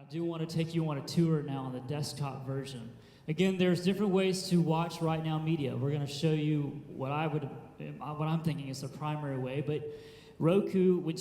I do want to take you on a tour now on the desktop version. Again, there's different ways to watch RightNow Media. We're going to show you what I'm thinking is the primary way. But Roku, when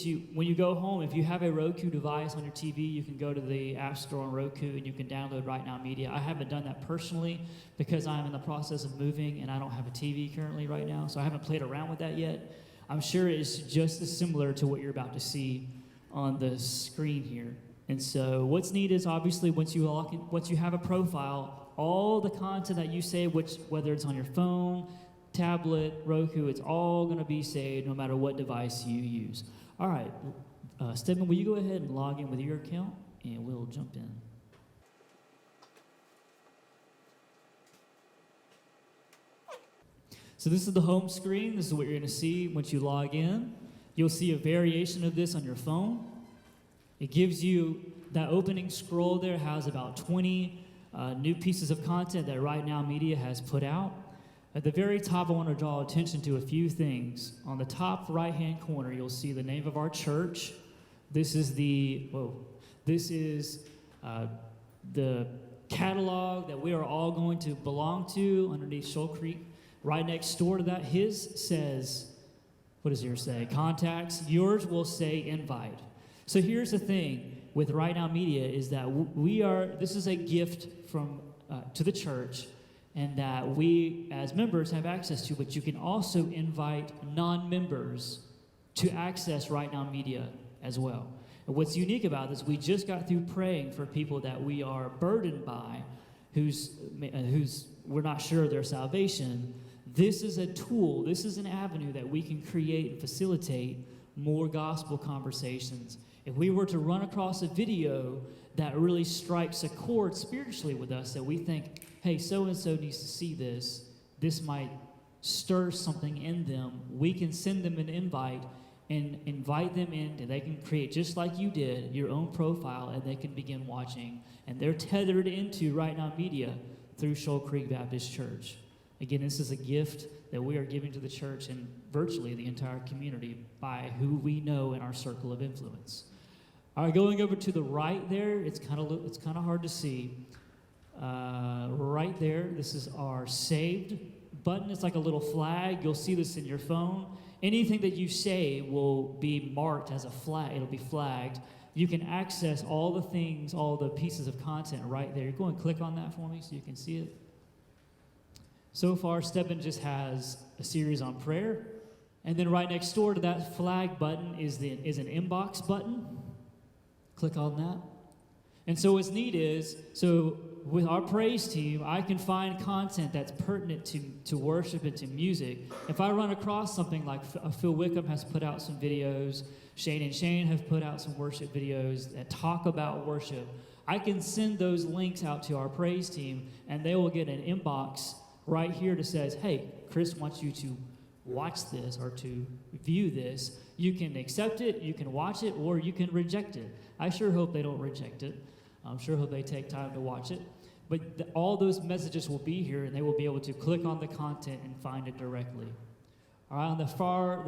you go home, if you have a Roku device on your TV, you can go to the App Store on Roku and you can download RightNow Media. I haven't done that personally because I'm in the process of moving and I don't have a TV currently right now, so I haven't played around with that yet. I'm sure it's just as similar to what you're about to see on the screen here. And so what's neat is obviously once you have a profile, all the content that you save, whether it's on your phone, tablet, Roku, it's all going to be saved no matter what device you use. All right, Stephen, will you go ahead and log in with your account, and we'll jump in. So this is the home screen. This is what you're going to see once you log in. You'll see a variation of this on your phone. It gives you, that opening scroll there has about 20 new pieces of content that RightNow Media has put out. At the very top, I want to draw attention to a few things. On the top right-hand corner, you'll see the name of our church. This is the catalog that we are all going to belong to underneath Shoal Creek. Right next door to that, his says, what does yours say? Contacts. Yours will say invite. So here's the thing with RightNow Media is that this is a gift from to the church, and that we as members have access to, but you can also invite non-members to access RightNow Media as well. And what's unique about this, we just got through praying for people that we are burdened by, who's we're not sure of their salvation. This is a tool, this is an avenue that we can create and facilitate more gospel conversations. If we were to run across a video that really strikes a chord spiritually with us, that we think, hey, so-and-so needs to see this, this might stir something in them, we can send them an invite and invite them in, and they can create, just like you did, your own profile, and they can begin watching. And they're tethered into RightNow Media through Shoal Creek Baptist Church. Again, this is a gift that we are giving to the church and virtually the entire community by who we know in our circle of influence. All right, going over to the right there, it's kind of hard to see. Right there, this is our saved button. It's like a little flag. You'll see this in your phone. Anything that you save will be marked as a flag. It'll be flagged. You can access all the things, all the pieces of content right there. Go and click on that for me so you can see it. So far, Stephen just has a series on prayer. And then right next door to that flag button is an inbox button. Click on that. And so what's neat is, with our praise team, I can find content that's pertinent to worship and to music. If I run across something like Phil Wickham has put out some videos, Shane and Shane have put out some worship videos that talk about worship, I can send those links out to our praise team, and they will get an inbox right here that says, hey, Chris wants you to watch this or to view this. You can accept it, you can watch it, or you can reject it. I sure hope they don't reject it. I'm sure hope they take time to watch it. But all those messages will be here, and they will be able to click on the content and find it directly. All right, on the far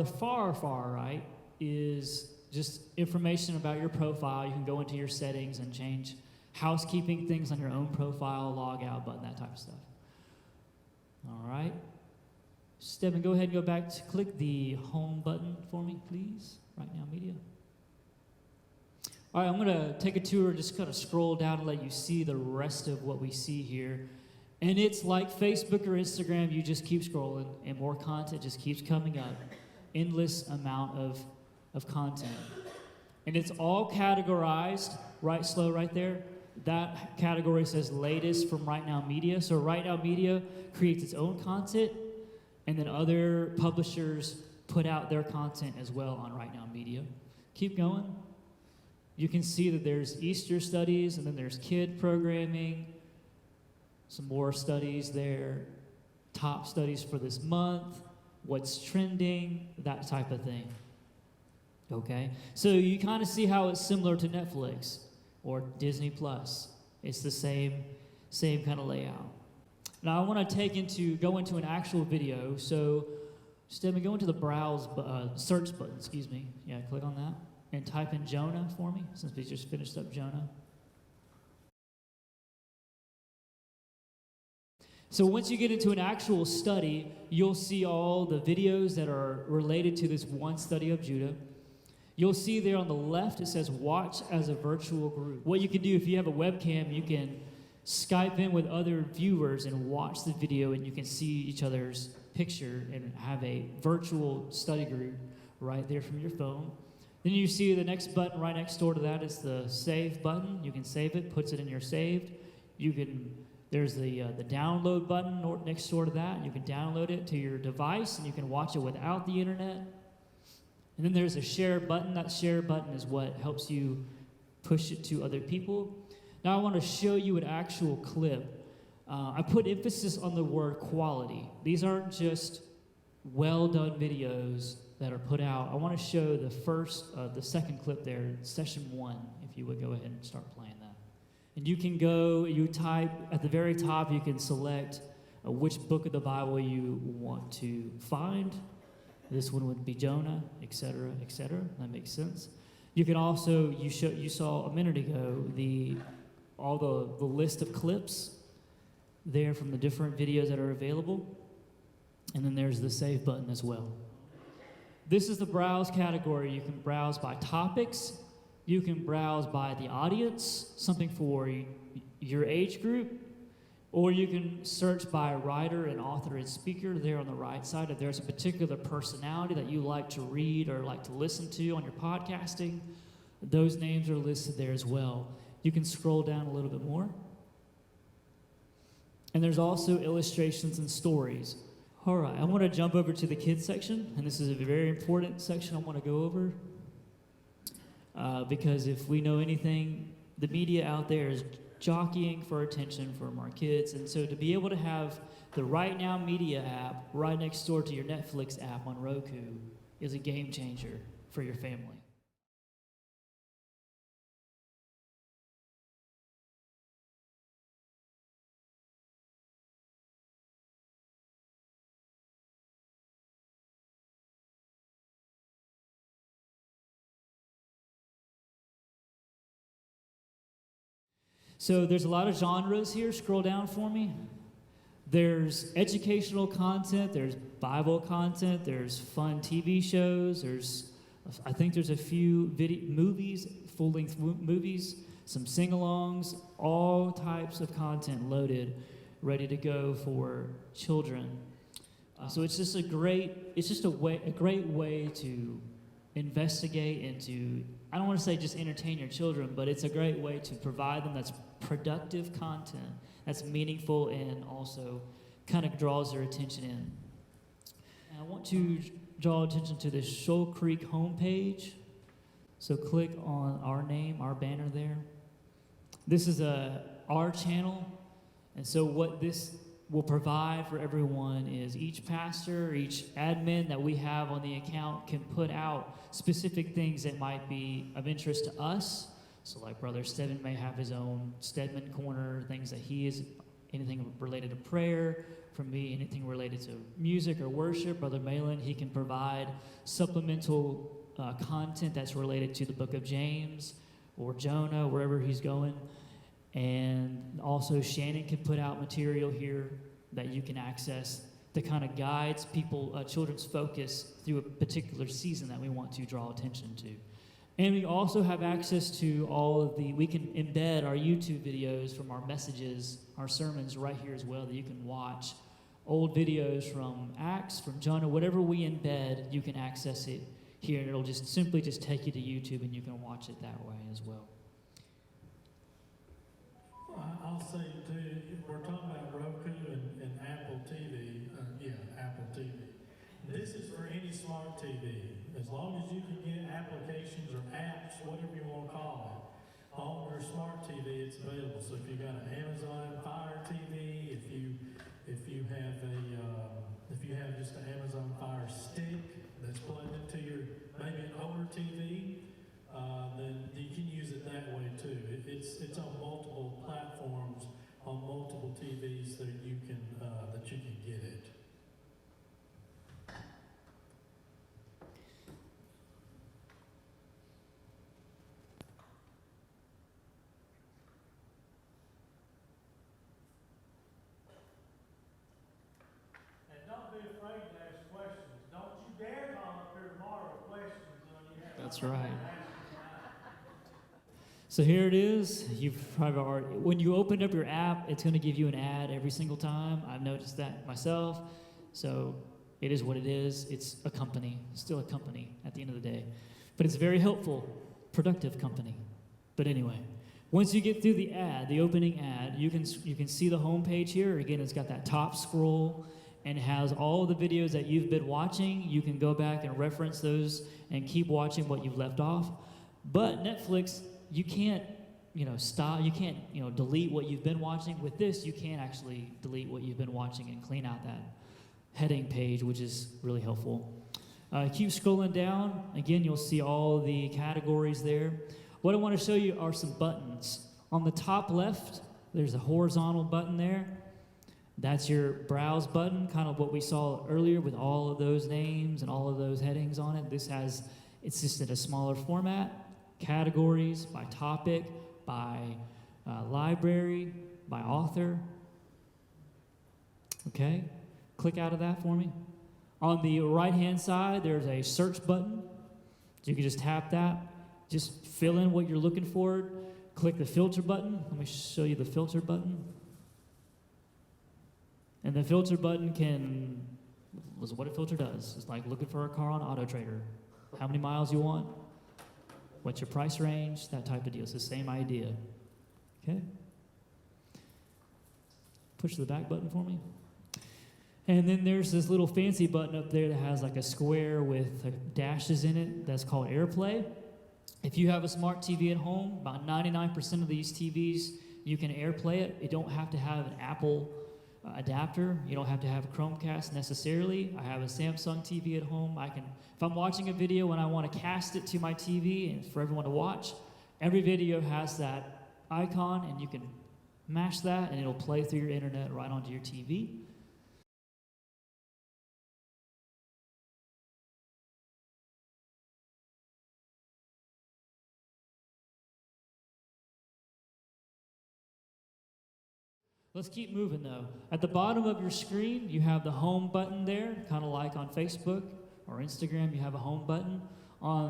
right is just information about your profile. You can go into your settings and change housekeeping things on your own profile, log out button, that type of stuff. All right. Stephen, go ahead and go back to click the home button for me, please. RightNow Media. All right, I'm going to take a tour, just kind of scroll down and let you see the rest of what we see here. And it's like Facebook or Instagram. You just keep scrolling, and more content just keeps coming up. Endless amount of content. And it's all categorized, right slow right there. That category says latest from RightNow Media. So RightNow Media creates its own content, and then other publishers put out their content as well on RightNow Media. Keep going. You can see that there's Easter studies, and then there's kid programming, some more studies there, top studies for this month, what's trending, that type of thing. Okay? So you kind of see how it's similar to Netflix or Disney Plus. It's the same kind of layout. Now I want to go into an actual video. So Stephen, go into the search button, excuse me. Yeah, click on that. And type in Jonah for me, since we just finished up Jonah. So once you get into an actual study, you'll see all the videos that are related to this one study of Judah. You'll see there on the left, it says watch as a virtual group. What you can do if you have a webcam, you can Skype in with other viewers and watch the video, and you can see each other's picture and have a virtual study group right there from your phone. Then you see the next button right next door to that is the save button. You can save it, puts it in your saved. There's the download button next door to that. You can download it to your device, and you can watch it without the internet. And then there's a share button. That share button is what helps you push it to other people. Now I want to show you an actual clip. I put emphasis on the word quality. These aren't just well-done videos that are put out. I want to show the second clip there, session 1, if you would go ahead and start playing that. And you type at the very top, you can select which book of the Bible you want to find. This one would be Jonah, etc., etc. That makes sense. You can also, you saw a minute ago, all the list of clips there from the different videos that are available. And then there's the save button as well. This is the browse category. You can browse by topics. You can browse by the audience, something for your age group. Or you can search by writer and author and speaker there on the right side. If there's a particular personality that you like to read or like to listen to on your podcasting, those names are listed there as well. You can scroll down a little bit more. And there's also illustrations and stories. All right, I want to jump over to the kids section, and this is a very important section I want to go over. Because if we know anything, the media out there is jockeying for attention from our kids. And so to be able to have the RightNow media app right next door to your Netflix app on Roku is a game changer for your family. So there's a lot of genres here. Scroll down for me. There's educational content. There's Bible content. There's fun TV shows. I think there's a few movies, full-length movies, some sing-alongs, all types of content loaded, ready to go for children. So it's just a great way to investigate and to, I don't want to say just entertain your children, but it's a great way to provide them that's productive content, that's meaningful, and also kind of draws their attention in. And I want to draw attention to the Shoal Creek homepage. So click on our name, our banner there. This is our channel, and so what this will provide for everyone is each pastor, each admin that we have on the account can put out specific things that might be of interest to us. So like Brother Stedman may have his own Stedman Corner, things that anything related to prayer. From me, anything related to music or worship. Brother Malin, he can provide supplemental content that's related to the book of James or Jonah, wherever he's going. And also Shannon can put out material here that you can access that kind of guides children's focus through a particular season that we want to draw attention to. And we also have access to we can embed our YouTube videos from our messages, our sermons right here as well, that you can watch old videos from Acts, from Jonah, whatever we embed, you can access it here, and it'll simply take you to YouTube, and you can watch it that way as well. I'll say too, we're talking about Roku and Apple TV. Apple TV. This is for any smart TV. As long as you can get applications or apps, whatever you want to call it, on your smart TV, it's available. So if you got an Amazon Fire TV, if you have just an Amazon Fire Stick that's plugged into your maybe an older TV, then you can use it that way too. It's on multiple platforms, on multiple TVs that you can get it. That's right. So here it is. You've probably already, when you open up your app, it's going to give you an ad every single time. I've noticed that myself. So it is what it is. It's a company, still a company at the end of the day. But it's very helpful, productive company. But anyway, once you get through the ad, the opening ad, you can see the home page here. Again, it's got that top scroll and it has all the videos that you've been watching. You can go back and reference those and keep watching what you've left off. But Netflix, you can't, stop. You can't, delete what you've been watching. With this, you can actually delete what you've been watching and clean out that heading page, which is really helpful. Keep scrolling down. Again, you'll see all the categories there. What I want to show you are some buttons. On the top left, there's a horizontal button there. That's your browse button, kind of what we saw earlier with all of those names and all of those headings on it. It's just in a smaller format. Categories by topic, by library, by author. Okay, click out of that for me. On the right-hand side, there's a search button. So you can just tap that. Just fill in what you're looking for. Click the filter button. Let me show you the filter button. And the filter button was what a filter does. It's like looking for a car on Auto Trader. How many miles you want? What's your price range? That type of deal. It's the same idea. Okay? Push the back button for me. And then there's this little fancy button up there that has like a square with dashes in it. That's called AirPlay. If you have a smart TV at home, about 99% of these TVs, you can AirPlay it. You don't have to have an Apple adapter. You don't have to have a Chromecast necessarily. I have a Samsung TV at home. If I'm watching a video and I want to cast it to my TV and for everyone to watch, every video has that icon and you can mash that and it'll play through your internet right onto your TV. Let's keep moving though. At the bottom of your screen, you have the home button there, kind of like on Facebook or Instagram, you have a home button.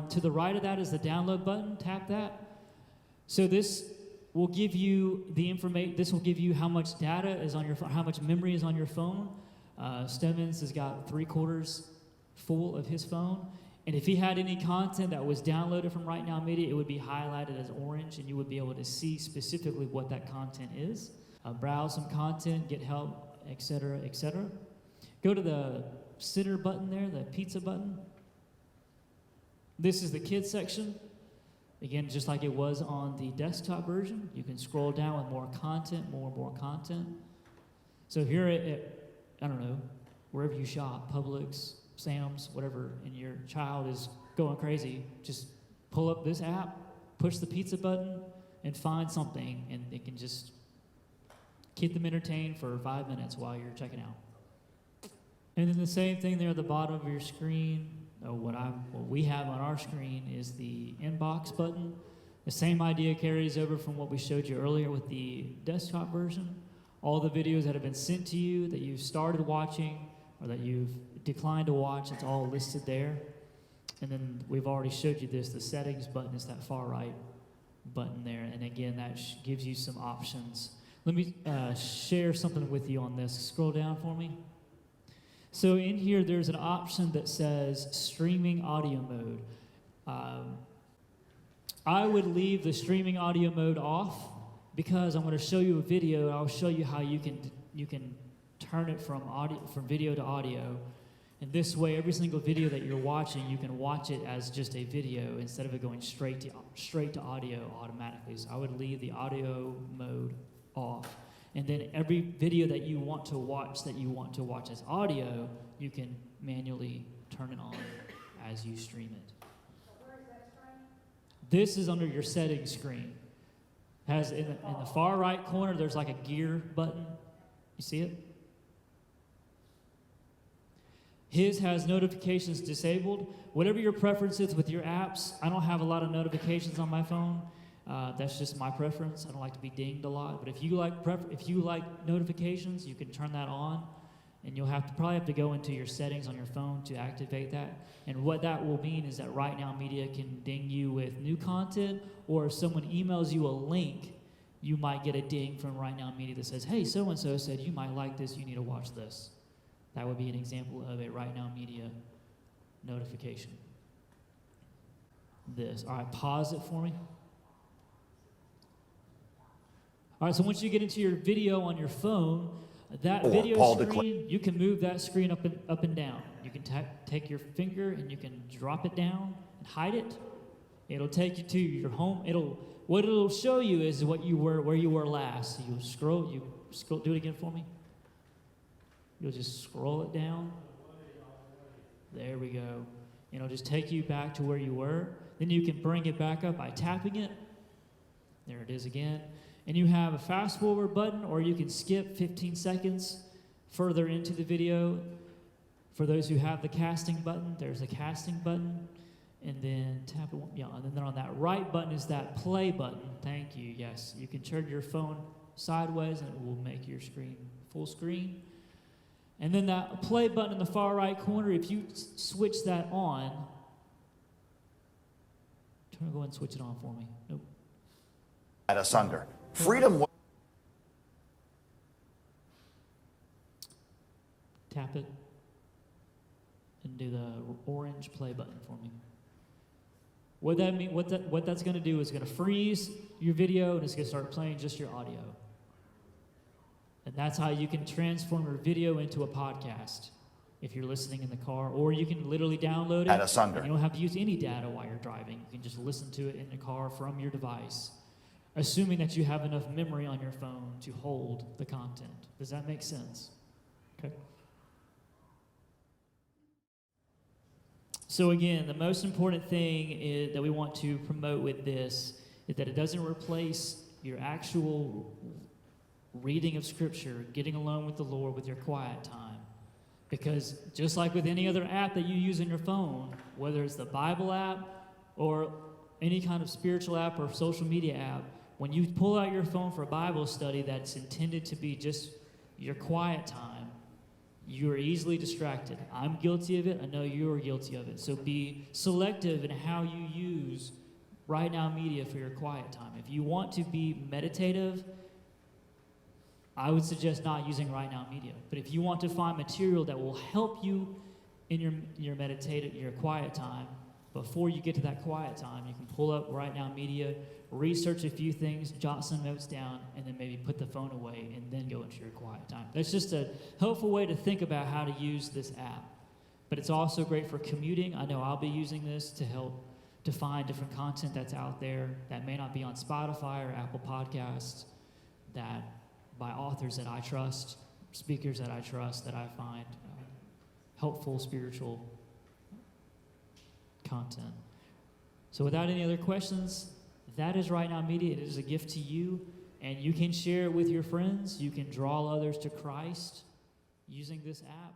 To the right of that is the download button. Tap that. So this will give you the information. This will give you how much data is on your phone, how much memory is on your phone. Stemmons has got 3/4 full of his phone. And if he had any content that was downloaded from RightNow Media, it would be highlighted as orange, and you would be able to see specifically what that content is. Browse some content, get help, etc., etc. Go to the center button there, the pizza button. This is the kids section. Again, just like it was on the desktop version, you can scroll down with more content, more content. So here I don't know, wherever you shop, Publix, Sam's, whatever, and your child is going crazy, just pull up this app, push the pizza button, and find something, and it can just keep them entertained for 5 minutes while you're checking out. And then the same thing there at the bottom of your screen, what we have on our screen is the inbox button. The same idea carries over from what we showed you earlier with the desktop version. All the videos that have been sent to you that you've started watching or that you've declined to watch, it's all listed there. And then we've already showed you this, the settings button is that far right button there. And again, that gives you some options. Let me share something with you on this. Scroll down for me. So in here, there's an option that says streaming audio mode. I would leave the streaming audio mode off because I'm going to show you a video. I'll show you how you can turn it from video to audio. And this way, every single video that you're watching, you can watch it as just a video instead of it going straight to audio automatically. So I would leave the audio mode off. And then every video that you want to watch as audio, you can manually turn it on as you stream it. So where is that screen? This is under your settings screen. Has in the far right corner, there's like a gear button. You see it? His has notifications disabled. Whatever your preference is with your apps, I don't have a lot of notifications on my phone. That's just my preference. I don't like to be dinged a lot. But if you like notifications, you can turn that on. And you'll probably have to go into your settings on your phone to activate that. And what that will mean is that Right Now Media can ding you with new content, or if someone emails you a link, you might get a ding from Right Now Media that says, hey, so-and-so said you might like this, you need to watch this. That would be an example of a Right Now Media notification. All right, pause it for me. All right, so once you get into your video on your phone, that video screen, you can move that screen up and down. You can take your finger and you can drop it down and hide it. It'll take you to your home. What it'll show you is where you were last. So you scroll, do it again for me. You'll just scroll it down. There we go. It'll just take you back to where you were. Then you can bring it back up by tapping it. There it is again. And you have a fast forward button, or you can skip 15 seconds further into the video. For those who have the casting button, there's a casting button. And then tap it, and then on that right button is that play button. Thank you, yes. You can turn your phone sideways and it will make your screen full screen. And then that play button in the far right corner, if you switch that on, go ahead and switch it on for me. Nope. At asunder. Freedom. Tap it and do the orange play button for me. What that's going to do is going to freeze your video and it's going to start playing just your audio. And that's how you can transform your video into a podcast if you're listening in the car, or you can literally download it. At asunder. You don't have to use any data while you're driving. You can just listen to it in the car from your device, assuming that you have enough memory on your phone to hold the content. Does that make sense? Okay. So again, the most important thing that we want to promote with this is that it doesn't replace your actual reading of Scripture, getting alone with the Lord with your quiet time. Because just like with any other app that you use in your phone, whether it's the Bible app or any kind of spiritual app or social media app, when you pull out your phone for a Bible study that's intended to be just your quiet time, you are easily distracted. I'm guilty of it. I know you're guilty of it. So be selective in how you use Right Now Media for your quiet time. If you want to be meditative, I would suggest not using Right Now Media. But if you want to find material that will help you in your quiet time, before you get to that quiet time, you can pull up Right Now Media, research a few things, jot some notes down, and then maybe put the phone away and then go into your quiet time. That's just a helpful way to think about how to use this app. But it's also great for commuting. I know I'll be using this to help to find different content that's out there that may not be on Spotify or Apple Podcasts, that by authors that I trust, speakers that I trust, that I find helpful spiritual content. So without any other questions, that is Right Now Media. It is a gift to you, and you can share it with your friends. You can draw others to Christ using this app.